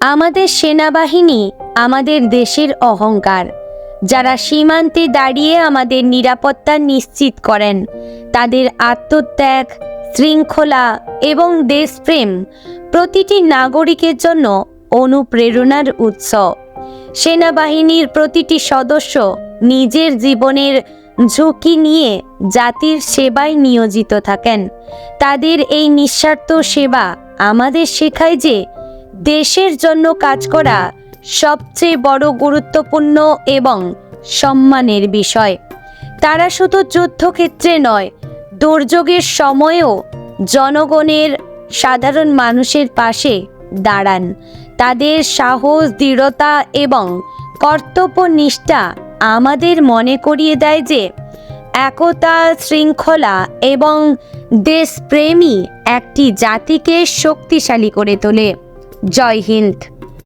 আমাদের সেনাবাহিনী আমাদের দেশের অহংকার, যারা সীমান্তে দাঁড়িয়ে আমাদের নিরাপত্তা নিশ্চিত করেন। তাদের আত্মত্যাগ, শৃঙ্খলা এবং দেশপ্রেম প্রতিটি নাগরিকের জন্য অনুপ্রেরণার উৎস। সেনাবাহিনীর প্রতিটি সদস্য নিজের জীবনের ঝুঁকি নিয়ে জাতির সেবায় নিয়োজিত থাকেন। তাদের এই নিঃস্বার্থ সেবা আমাদের শেখায় যে দেশের জন্য কাজ করা সবচেয়ে বড় গুরুত্বপূর্ণ এবং সম্মানের বিষয়। তারা শুধু যুদ্ধক্ষেত্রে নয়, দুর্যোগের সময়েও জনগণের, সাধারণ মানুষের পাশে দাঁড়ান। তাদের সাহস, দৃঢ়তা এবং কর্তব্যনিষ্ঠা আমাদের মনে করিয়ে দেয় যে একতা, শৃঙ্খলা এবং দেশপ্রেমই একটি জাতিকে শক্তিশালী করে তোলে। জয় হিন্দ।